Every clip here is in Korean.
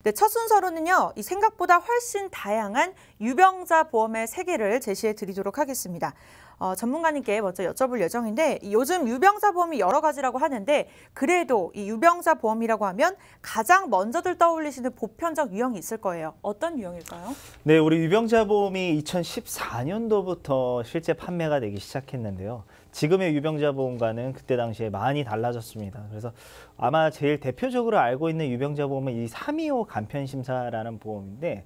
네, 첫 순서로는요, 이 생각보다 훨씬 다양한 유병자 보험의 세계를 제시해 드리도록 하겠습니다. 전문가님께 먼저 여쭤볼 예정인데, 요즘 유병자 보험이 여러 가지라고 하는데, 그래도 이 유병자 보험이라고 하면 가장 먼저들 떠올리시는 보편적 유형이 있을 거예요. 어떤 유형일까요? 네, 우리 유병자 보험이 2014년도부터 실제 판매가 되기 시작했는데요. 지금의 유병자 보험과는 그때 당시에 많이 달라졌습니다. 그래서 아마 제일 대표적으로 알고 있는 유병자 보험은 이 325 간편심사라는 보험인데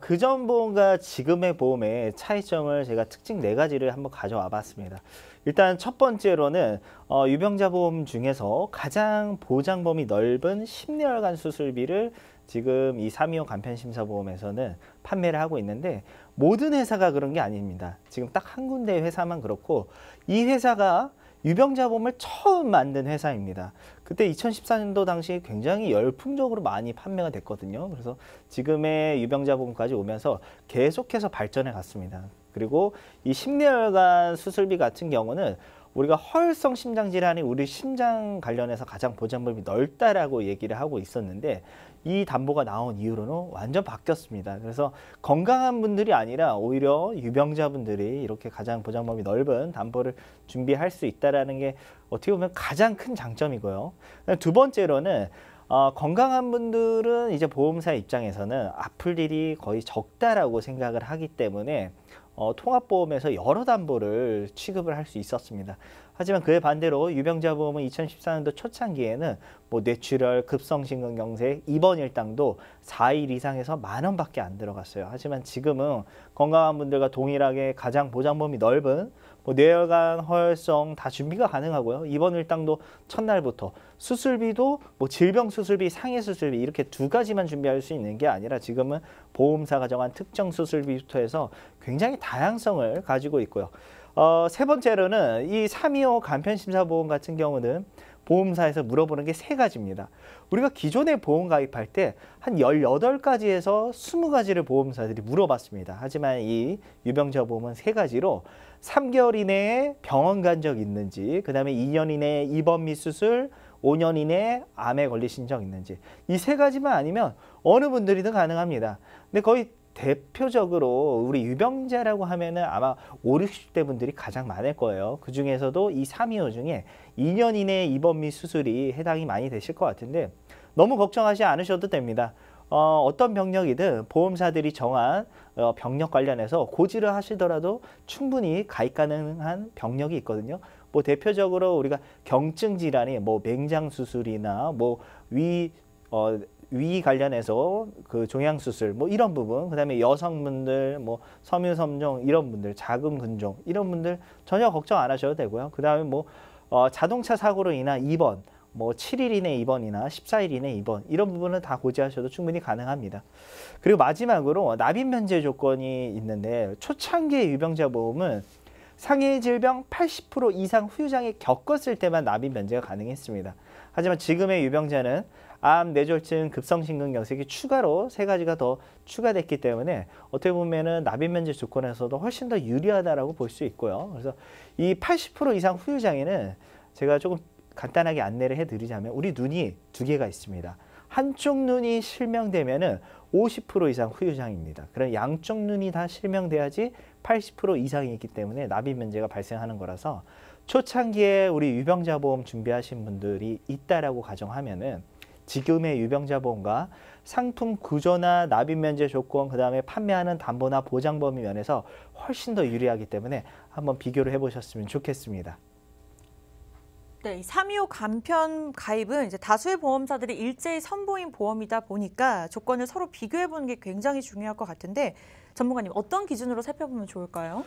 그전 보험과 지금의 보험의 차이점을 제가 특징 4가지를 한번 가져와 봤습니다. 일단 첫 번째로는 유병자 보험 중에서 가장 보장 범위 넓은 10년간 수술비를 지금 이 325 간편심사보험에서는 판매를 하고 있는데 모든 회사가 그런 게 아닙니다. 지금 딱 한 군데 회사만 그렇고 이 회사가 유병자 보험을 처음 만든 회사입니다. 그때 2014년도 당시에 굉장히 열풍적으로 많이 판매가 됐거든요. 그래서 지금의 유병자 보험까지 오면서 계속해서 발전해 갔습니다. 그리고 이 10년간 수술비 같은 경우는 우리가 허혈성 심장 질환이 우리 심장 관련해서 가장 보장범위 넓다라고 얘기를 하고 있었는데 이 담보가 나온 이후로는 완전 바뀌었습니다. 그래서 건강한 분들이 아니라 오히려 유병자분들이 이렇게 가장 보장범위 넓은 담보를 준비할 수 있다는 게 어떻게 보면 가장 큰 장점이고요. 두 번째로는 건강한 분들은 이제 보험사 입장에서는 아플 일이 거의 적다라고 생각을 하기 때문에 통합보험에서 여러 담보를 취급을 할 수 있었습니다. 하지만 그에 반대로 유병자 보험은 2014년도 초창기에는 뭐 뇌출혈, 급성심근경색, 입원 일당도 4일 이상에서 10,000원밖에 안 들어갔어요. 하지만 지금은 건강한 분들과 동일하게 가장 보장범위 넓은 뭐 뇌혈관, 허혈성 다 준비가 가능하고요. 입원 일당도 첫날부터 수술비도 뭐 질병 수술비, 상해 수술비 이렇게 2가지만 준비할 수 있는 게 아니라 지금은 보험사가 정한 특정 수술비부터 해서 굉장히 다양성을 가지고 있고요. 세 번째로는 이 325 간편심사보험 같은 경우는 보험사에서 물어보는 게 3가지입니다. 우리가 기존에 보험 가입할 때 한 18가지에서 20가지를 보험사들이 물어봤습니다. 하지만 이 유병자 보험은 3가지로 3개월 이내에 병원 간 적 있는지, 그 다음에 2년 이내에 입원 및 수술, 5년 이내에 암에 걸리신 적 있는지 이 3가지만 아니면 어느 분들이든 가능합니다. 근데 거의 대표적으로 우리 유병자라고 하면은 아마 5, 60대 분들이 가장 많을 거예요. 그 중에서도 이 325 중에 2년 이내에 입원 및 수술이 해당이 많이 되실 것 같은데 너무 걱정하지 않으셔도 됩니다. 어떤 병력이든 보험사들이 정한 병력 관련해서 고지를 하시더라도 충분히 가입 가능한 병력이 있거든요. 뭐 대표적으로 우리가 경증 질환이 뭐 맹장 수술이나 뭐 위 관련해서 그 종양 수술 뭐 이런 부분, 그다음에 여성분들 뭐 섬유섬종 이런 분들, 자궁근종 이런 분들 전혀 걱정 안 하셔도 되고요. 그다음에 뭐 자동차 사고로 인한 입원, 뭐 7일 이내 입원이나 14일 이내 입원 이런 부분은 다 고지하셔도 충분히 가능합니다. 그리고 마지막으로 납입 면제 조건이 있는데 초창기의 유병자 보험은 상해 질병 80% 이상 후유장애 겪었을 때만 납입 면제가 가능했습니다. 하지만 지금의 유병자는 암, 뇌졸중, 급성심근경색이 추가로 3가지가 더 추가됐기 때문에 어떻게 보면은 납입 면제 조건에서도 훨씬 더 유리하다라고 볼 수 있고요. 그래서 이 80% 이상 후유장애는 제가 조금 간단하게 안내를 해드리자면 우리 눈이 2개가 있습니다. 한쪽 눈이 실명되면은 50% 이상 후유장입니다. 그럼 양쪽 눈이 다 실명돼야지 80% 이상이 있기 때문에 납입 면제가 발생하는 거라서 초창기에 우리 유병자 보험 준비하신 분들이 있다라고 가정하면은 지금의 유병자 보험과 상품 구조나 납입 면제 조건, 그 다음에 판매하는 담보나 보장 범위 면에서 훨씬 더 유리하기 때문에 한번 비교를 해보셨으면 좋겠습니다. 네, 이 325 간편 가입은 이제 다수의 보험사들이 일제히 선보인 보험이다 보니까 조건을 서로 비교해보는 게 굉장히 중요할 것 같은데 전문가님 어떤 기준으로 살펴보면 좋을까요?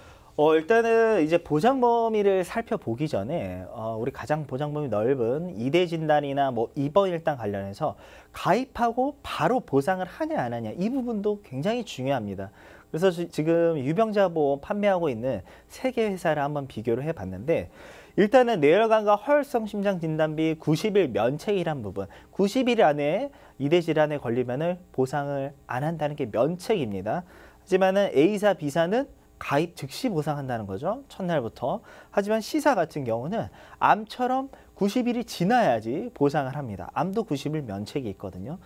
일단은 이제 보장 범위를 살펴보기 전에 우리 가장 보장 범위 넓은 2대 진단이나 뭐 입원 일당 관련해서 가입하고 바로 보상을 하냐 안 하냐 이 부분도 굉장히 중요합니다. 그래서 지금 유병자 보험 판매하고 있는 3개 회사를 한번 비교를 해봤는데 일단은 뇌혈관과 허혈성 심장 진단비 90일 면책이란 부분, 90일 안에 2대 질환에 걸리면은 보상을 안 한다는 게 면책입니다. 하지만은 A사, B사는 가입 즉시 보상한다는 거죠. 첫날부터. 하지만 C사 같은 경우는 암처럼 90일이 지나야지 보상을 합니다. 암도 90일 면책이 있거든요.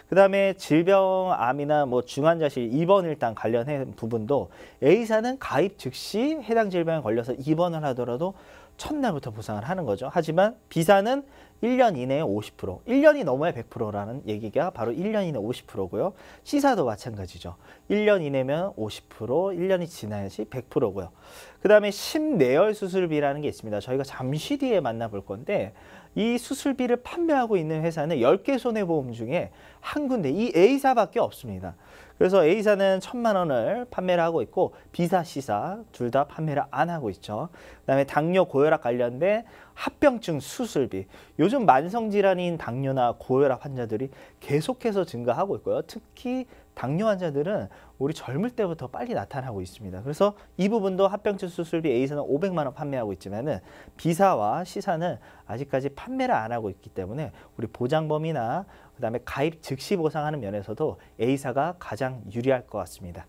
그 다음에 질병, 암이나 뭐 중환자실 입원 일단 관련된 부분도 A사는 가입 즉시 해당 질병에 걸려서 입원을 하더라도 첫날부터 보상을 하는 거죠. 하지만 B사는 1년 이내에 50%, 1년이 넘어야 100%라는 얘기가 바로 1년 이내 50%고요. C사도 마찬가지죠. 1년 이내면 50%, 1년이 지나야지 100%고요. 그 다음에 심내열 수술비라는 게 있습니다. 저희가 잠시 뒤에 만나볼 건데 이 수술비를 판매하고 있는 회사는 10개 손해보험 중에 한 군데, 이 A사밖에 없습니다. 그래서 A사는 1,000만 원을 판매를 하고 있고 B사, C사 둘 다 판매를 안 하고 있죠. 그다음에 당뇨, 고혈압 관련된 합병증 수술비. 요즘 만성질환인 당뇨나 고혈압 환자들이 계속해서 증가하고 있고요. 특히 당뇨 환자들은 우리 젊을 때부터 빨리 나타나고 있습니다. 그래서 이 부분도 합병증 수술비 A사는 500만 원 판매하고 있지만은 B사와 C사는 아직까지 판매를 안 하고 있기 때문에 우리 보장범위나 그다음에 가입 즉시 보상하는 면에서도 A사가 가장 유리할 것 같습니다.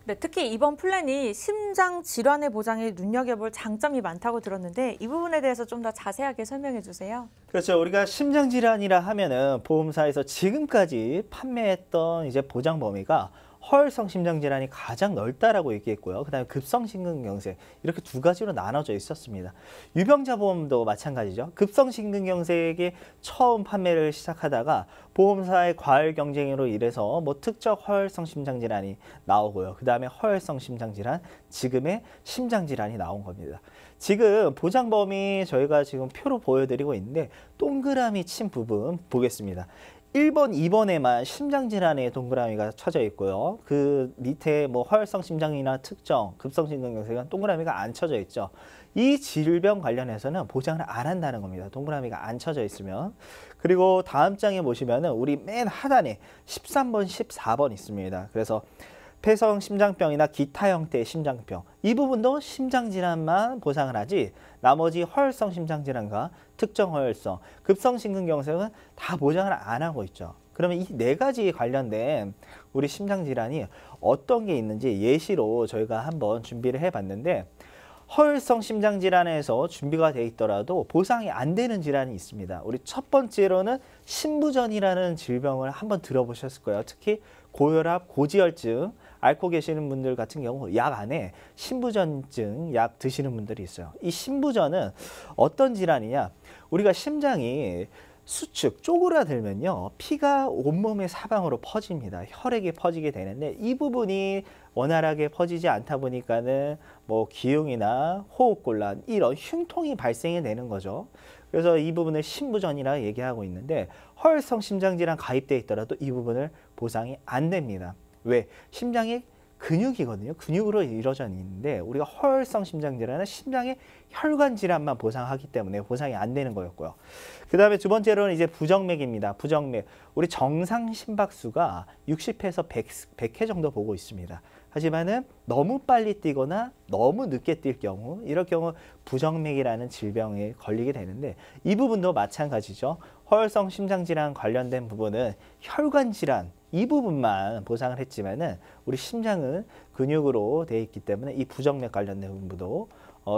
네, 특히 이번 플랜이 심장 질환의 보장에 눈여겨볼 장점이 많다고 들었는데 이 부분에 대해서 좀 더 자세하게 설명해 주세요. 그렇죠. 우리가 심장질환이라 하면은 보험사에서 지금까지 판매했던 이제 보장 범위가 허혈성 심장질환이 가장 넓다라고 얘기했고요. 그다음에 급성심근경색 이렇게 두 가지로 나눠져 있었습니다. 유병자 보험도 마찬가지죠. 급성심근경색이 처음 판매를 시작하다가 보험사의 과열 경쟁으로 인해서 뭐 특적 허혈성 심장질환이 나오고요. 그다음에 허혈성 심장질환, 지금의 심장질환이 나온 겁니다. 지금 보장 범위 저희가 지금 표로 보여드리고 있는데 동그라미 친 부분 보겠습니다. 1번, 2번에만 심장질환의 동그라미가 쳐져 있고요. 그 밑에 뭐 허혈성 심장이나 특정, 급성심근경색은 동그라미가 안 쳐져 있죠. 이 질병 관련해서는 보장을 안 한다는 겁니다. 동그라미가 안 쳐져 있으면. 그리고 다음 장에 보시면은 우리 맨 하단에 13번, 14번 있습니다. 그래서 폐성 심장병이나 기타 형태의 심장병 이 부분도 심장질환만 보상을 하지 나머지 허혈성 심장질환과 특정 허혈성, 급성심근경색은 다 보장을 안 하고 있죠. 그러면 이 네 가지 관련된 우리 심장질환이 어떤 게 있는지 예시로 저희가 한번 준비를 해봤는데 허혈성 심장질환에서 준비가 돼 있더라도 보상이 안 되는 질환이 있습니다. 우리 첫 번째로는 신부전이라는 질병을 한번 들어보셨을 거예요. 특히 고혈압, 고지혈증 앓고 계시는 분들 같은 경우 약 안에 신부전증 약 드시는 분들이 있어요. 이 신부전은 어떤 질환이냐? 우리가 심장이 수축, 쪼그라들면요. 피가 온몸의 사방으로 퍼집니다. 혈액이 퍼지게 되는데 이 부분이 원활하게 퍼지지 않다 보니까는 뭐 기흉이나 호흡곤란 이런 흉통이 발생이 되는 거죠. 그래서 이 부분을 신부전이라 얘기하고 있는데 허혈성 심장질환 가입돼 있더라도 이 부분을 보상이 안 됩니다. 왜? 심장이 근육이거든요. 근육으로 이루어져 있는데 우리가 허혈성 심장질환은 심장의 혈관 질환만 보상하기 때문에 보상이 안 되는 거였고요. 그 다음에 두 번째로는 이제 부정맥입니다. 부정맥. 우리 정상 심박수가 60에서 100회 정도 보고 있습니다. 하지만은 너무 빨리 뛰거나 너무 늦게 뛸 경우 이럴 경우 부정맥이라는 질병에 걸리게 되는데 이 부분도 마찬가지죠. 허혈성 심장질환 관련된 부분은 혈관 질환 이 부분만 보상을 했지만은 우리 심장은 근육으로 되어 있기 때문에 이 부정맥 관련된 부분도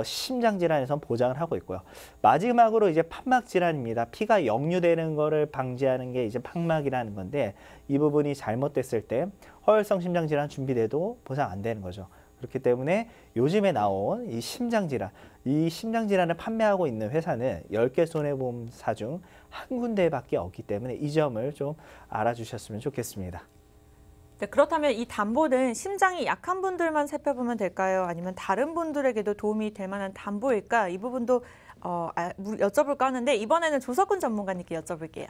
심장질환에선 보장을 하고 있고요. 마지막으로 이제 판막질환입니다. 피가 역류되는 거를 방지하는 게 이제 판막이라는 건데 이 부분이 잘못됐을 때 허혈성 심장질환 준비돼도 보상 안 되는 거죠. 그렇기 때문에 요즘에 나온 이 심장질환, 이 심장질환을 판매하고 있는 회사는 10개 손해보험사 중 한 군데밖에 없기 때문에 이 점을 좀 알아주셨으면 좋겠습니다. 네, 그렇다면 이 담보는 심장이 약한 분들만 살펴보면 될까요? 아니면 다른 분들에게도 도움이 될 만한 담보일까? 이 부분도 여쭤볼까 하는데 이번에는 조석훈 전문가님께 여쭤볼게요.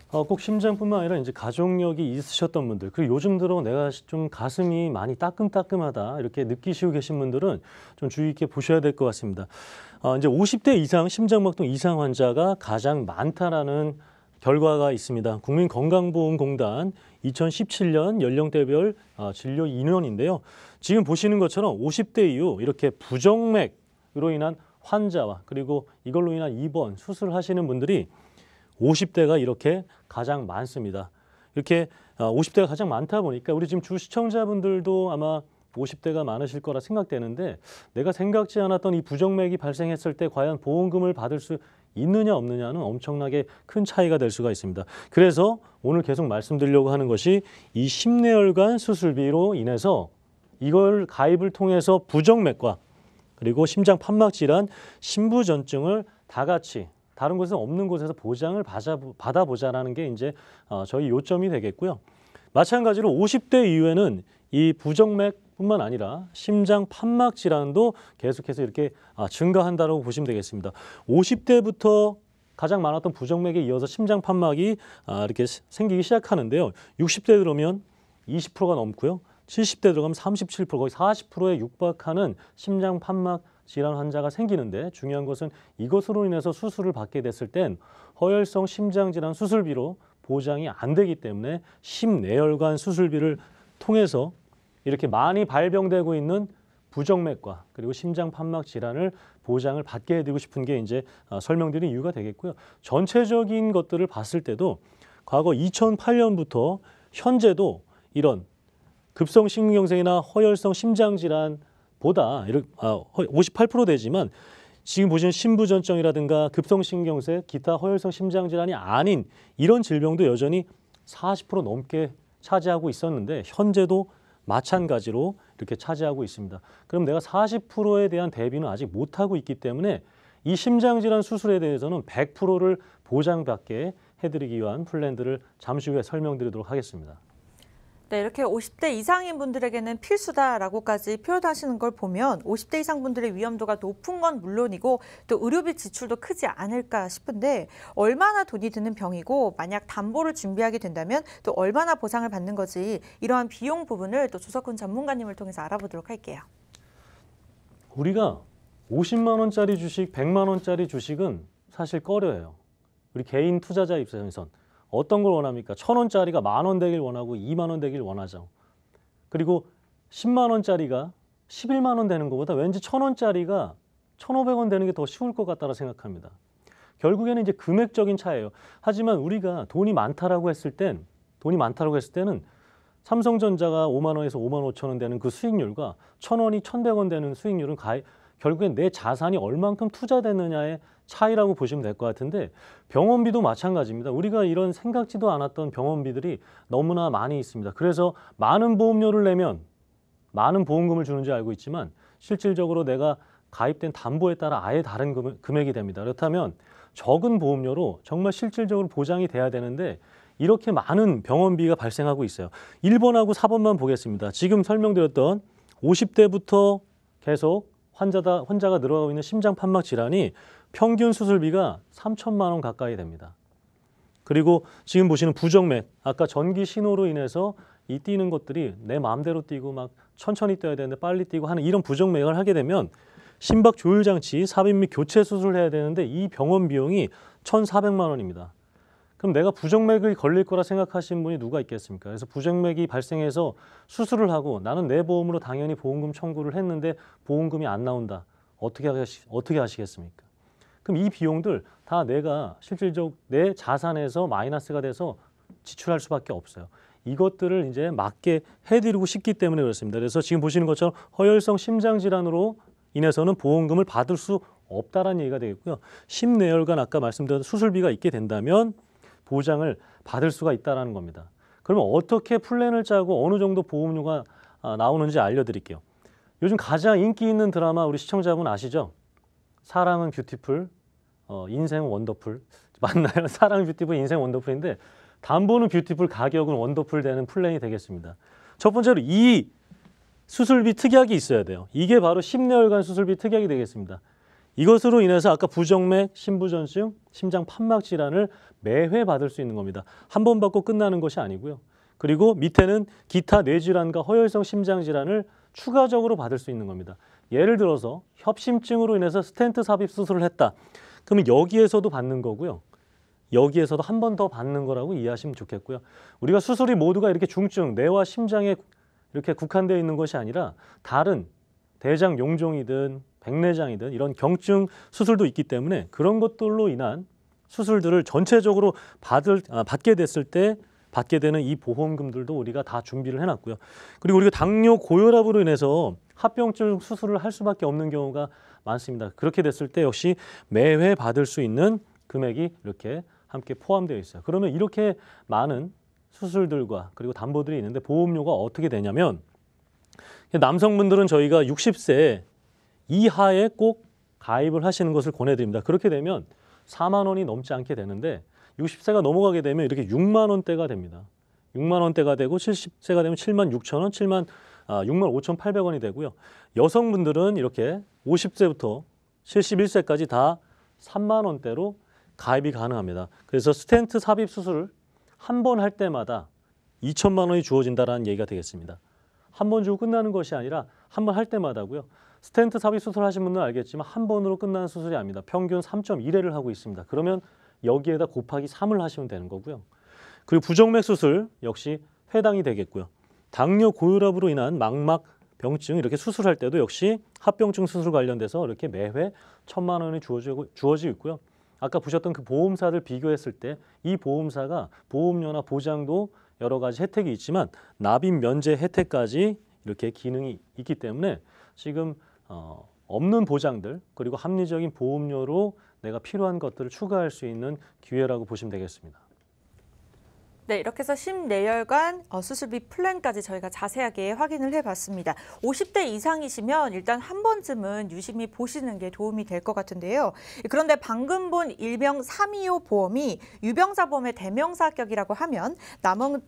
꼭 심장뿐만 아니라 이제 가족력이 있으셨던 분들, 그리고 요즘 들어 내가 좀 가슴이 많이 따끔따끔하다 이렇게 느끼시고 계신 분들은 좀 주의 있게 보셔야 될 것 같습니다. 이제 50대 이상 심장박동 이상 환자가 가장 많다라는 결과가 있습니다. 국민건강보험공단 2017년 연령대별 진료 인원인데요. 지금 보시는 것처럼 50대 이후 이렇게 부정맥으로 인한 환자와 그리고 이걸로 인한 입원, 수술하시는 분들이 50대가 이렇게 가장 많습니다. 이렇게 50대가 가장 많다 보니까 우리 지금 주 시청자분들도 아마 50대가 많으실 거라 생각되는데 내가 생각지 않았던 이 부정맥이 발생했을 때 과연 보험금을 받을 수 있느냐 없느냐는 엄청나게 큰 차이가 될 수가 있습니다. 그래서 오늘 계속 말씀드리려고 하는 것이 이 심내혈관 수술비로 인해서 이걸 가입을 통해서 부정맥과 그리고 심장 판막 질환, 심부전증을 다 같이 다른 곳에 없는 곳에서 보장을 받아보자라는 게 이제 저희 요점이 되겠고요. 마찬가지로 50대 이후에는 이 부정맥뿐만 아니라 심장 판막 질환도 계속해서 이렇게 증가한다고 보시면 되겠습니다. 50대부터 가장 많았던 부정맥에 이어서 심장 판막이 이렇게 생기기 시작하는데요. 60대 들어오면 20%가 넘고요. 70대 들어가면 37%, 거의 40%에 육박하는 심장 판막 질환 환자가 생기는데 중요한 것은 이것으로 인해서 수술을 받게 됐을 땐 허혈성 심장 질환 수술비로 보장이 안 되기 때문에 심내혈관 수술비를 통해서 이렇게 많이 발병되고 있는 부정맥과 그리고 심장 판막 질환을 보장을 받게 해드리고 싶은 게 이제 설명드린 이유가 되겠고요. 전체적인 것들을 봤을 때도 과거 2008년부터 현재도 이런 급성심근경색이나 허혈성 심장질환보다 58% 되지만 지금 보시는 심부전증이라든가 급성심근경색, 기타 허혈성 심장질환이 아닌 이런 질병도 여전히 40% 넘게 차지하고 있었는데 현재도 마찬가지로 이렇게 차지하고 있습니다. 그럼 내가 40%에 대한 대비는 아직 못하고 있기 때문에 이 심장질환 수술에 대해서는 100%를 보장받게 해드리기 위한 플랜들을 잠시 후에 설명드리도록 하겠습니다. 네, 이렇게 50대 이상인 분들에게는 필수다라고까지 표현하시는 걸 보면 50대 이상 분들의 위험도가 높은 건 물론이고 또 의료비 지출도 크지 않을까 싶은데 얼마나 돈이 드는 병이고 만약 담보를 준비하게 된다면 또 얼마나 보상을 받는 거지 이러한 비용 부분을 또 조석훈 전문가님을 통해서 알아보도록 할게요. 우리가 50만 원짜리 주식, 100만 원짜리 주식은 사실 꺼려요. 우리 개인 투자자 입장에선. 어떤 걸 원합니까? 1,000원짜리가 10,000원 되길 원하고 2만 원 되길 원하죠. 그리고 10만 원짜리가 11만 원 되는 것보다 왠지 1,000원짜리가 1,500원 되는 게 더 쉬울 것 같다고 생각합니다. 결국에는 이제 금액적인 차이예요. 하지만 우리가 돈이 많다라고 했을 때는 삼성전자가 5만 원에서 5만 5천 원 되는 그 수익률과 1,000원이 1,100원 되는 수익률은 결국엔 내 자산이 얼만큼 투자됐느냐의 차이라고 보시면 될 것 같은데 병원비도 마찬가지입니다. 우리가 이런 생각지도 않았던 병원비들이 너무나 많이 있습니다. 그래서 많은 보험료를 내면 많은 보험금을 주는 줄 알고 있지만 실질적으로 내가 가입된 담보에 따라 아예 다른 금액이 됩니다. 그렇다면 적은 보험료로 정말 실질적으로 보장이 돼야 되는데 이렇게 많은 병원비가 발생하고 있어요. 1번하고 4번만 보겠습니다. 지금 설명드렸던 50대부터 계속 환자가 늘어가고 있는 심장 판막 질환이 평균 수술비가 3천만 원 가까이 됩니다. 그리고 지금 보시는 부정맥, 아까 전기 신호로 인해서 이 뛰는 것들이 내 마음대로 뛰고 막 천천히 뛰어야 되는데 빨리 뛰고 하는 이런 부정맥을 하게 되면 심박 조율 장치 삽입 및 교체 수술을 해야 되는데 이 병원 비용이 1,400만 원입니다. 그럼 내가 부정맥이 걸릴 거라 생각하시는 분이 누가 있겠습니까? 그래서 부정맥이 발생해서 수술을 하고 나는 내 보험으로 당연히 보험금 청구를 했는데 보험금이 안 나온다. 어떻게 하시겠습니까? 그럼 이 비용들 다 내가 실질적 내 자산에서 마이너스가 돼서 지출할 수밖에 없어요. 이것들을 이제 맞게 해드리고 싶기 때문에 그렇습니다. 그래서 지금 보시는 것처럼 허혈성 심장질환으로 인해서는 보험금을 받을 수 없다라는 얘기가 되겠고요. 심내혈관 아까 말씀드린 수술비가 있게 된다면 보장을 받을 수가 있다는 겁니다. 그러면 어떻게 플랜을 짜고 어느 정도 보험료가 나오는지 알려드릴게요. 요즘 가장 인기 있는 드라마 우리 시청자분 아시죠? 사랑은 뷰티풀, 인생은 원더풀. 맞나요? 사랑은 뷰티풀, 인생은 원더풀인데 담보는 뷰티풀, 가격은 원더풀 되는 플랜이 되겠습니다. 첫 번째로 이 수술비 특약이 있어야 돼요. 이게 바로 심내혈관 수술비 특약이 되겠습니다. 이것으로 인해서 아까 부정맥, 심부전증, 심장 판막 질환을 매회 받을 수 있는 겁니다. 한 번 받고 끝나는 것이 아니고요. 그리고 밑에는 기타 뇌질환과 허혈성 심장질환을 추가적으로 받을 수 있는 겁니다. 예를 들어서 협심증으로 인해서 스텐트 삽입 수술을 했다. 그러면 여기에서도 받는 거고요. 여기에서도 한 번 더 받는 거라고 이해하시면 좋겠고요. 우리가 수술이 모두가 이렇게 중증, 뇌와 심장에 이렇게 국한되어 있는 것이 아니라 다른 대장 용종이든 백내장이든 이런 경증 수술도 있기 때문에 그런 것들로 인한 수술들을 전체적으로 받게 됐을 때 받게 되는 이 보험금들도 우리가 다 준비를 해놨고요. 그리고 우리가 당뇨 고혈압으로 인해서 합병증 수술을 할 수밖에 없는 경우가 많습니다. 그렇게 됐을 때 역시 매회 받을 수 있는 금액이 이렇게 함께 포함되어 있어요. 그러면 이렇게 많은 수술들과 그리고 담보들이 있는데 보험료가 어떻게 되냐면 남성분들은 저희가 60세 이하에 꼭 가입을 하시는 것을 권해드립니다. 그렇게 되면 4만 원이 넘지 않게 되는데 60세가 넘어가게 되면 이렇게 6만 원대가 됩니다. 6만 원대가 되고 70세가 되면 7만 6천 원, 6만 5,800원이 되고요. 여성분들은 이렇게 50세부터 71세까지 다 3만 원대로 가입이 가능합니다. 그래서 스텐트 삽입 수술을 한 번 할 때마다 2천만 원이 주어진다는 얘기가 되겠습니다. 한 번 주고 끝나는 것이 아니라 한 번 할 때마다고요. 스텐트 삽입 수술 하신 분들은 알겠지만 한 번으로 끝나는 수술이 아닙니다. 평균 3.1회를 하고 있습니다. 그러면 여기에다 곱하기 3을 하시면 되는 거고요. 그리고 부정맥 수술 역시 해당이 되겠고요. 당뇨 고혈압으로 인한 망막 병증 이렇게 수술할 때도 역시 합병증 수술 관련돼서 이렇게 매회 1,000만 원이 주어지고 있고요. 아까 보셨던 그 보험사들 비교했을 때 이 보험사가 보험료나 보장도 여러 가지 혜택이 있지만 납입 면제 혜택까지 이렇게 기능이 있기 때문에 지금 없는 보장들 그리고 합리적인 보험료로 내가 필요한 것들을 추가할 수 있는 기회라고 보시면 되겠습니다. 네, 이렇게 해서 심내혈관 수술비 플랜까지 저희가 자세하게 확인을 해봤습니다. 50대 이상이시면 일단 한 번쯤은 유심히 보시는 게 도움이 될 것 같은데요. 그런데 방금 본 일명 325 보험이 유병자 보험의 대명사격이라고 하면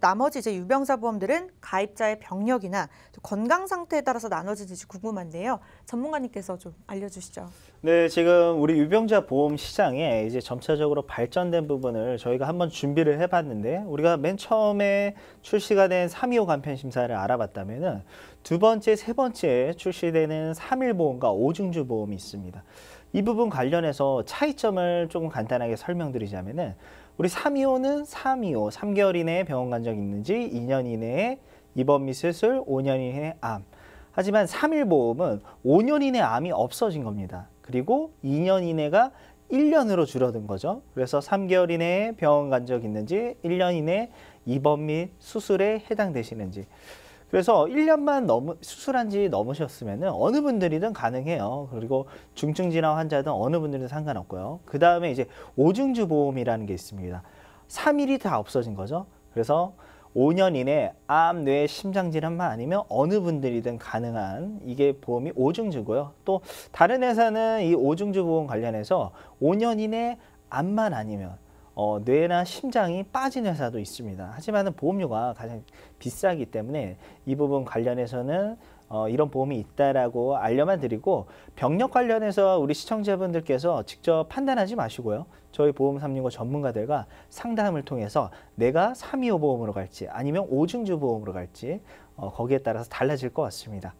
나머지 이제 유병자 보험들은 가입자의 병력이나 건강 상태에 따라서 나눠지는지 궁금한데요. 전문가님께서 좀 알려주시죠. 네, 지금 우리 유병자 보험 시장에 이제 점차적으로 발전된 부분을 저희가 한번 준비를 해봤는데 우리가 맨 처음에 출시가 된 325 간편 심사를 알아봤다면은 두 번째, 세 번째에 출시되는 3일 보험과 오중주 보험이 있습니다. 이 부분 관련해서 차이점을 조금 간단하게 설명드리자면은 우리 325는 325, 3개월 이내에 병원 간 적 있는지, 2년 이내에 입원 및 수술, 5년 이내에 암. 하지만 3일 보험은 5년 이내 암이 없어진 겁니다. 그리고 2년 이내가 1년으로 줄어든 거죠. 그래서 3개월 이내에 병원 간 적 있는지, 1년 이내에 입원 및 수술에 해당되시는지. 그래서 1년만 수술한 지 넘으셨으면 어느 분들이든 가능해요. 그리고 중증 질환 환자든 어느 분들이든 상관없고요. 그 다음에 이제 오중주 보험이라는 게 있습니다. 3일이 다 없어진 거죠. 그래서 5년 이내 암, 뇌, 심장 질환만 아니면 어느 분들이든 가능한 이게 보험이 오중주고요. 또 다른 회사는 이 오중주 보험 관련해서 5년 이내 암만 아니면 뇌나 심장이 빠진 회사도 있습니다. 하지만 보험료가 가장 비싸기 때문에 이 부분 관련해서는 이런 보험이 있다라고 알려만 드리고 병력 관련해서 우리 시청자분들께서 직접 판단하지 마시고요. 저희 보험 365 전문가들과 상담을 통해서 내가 325 보험으로 갈지 아니면 오중주 보험으로 갈지 거기에 따라서 달라질 것 같습니다.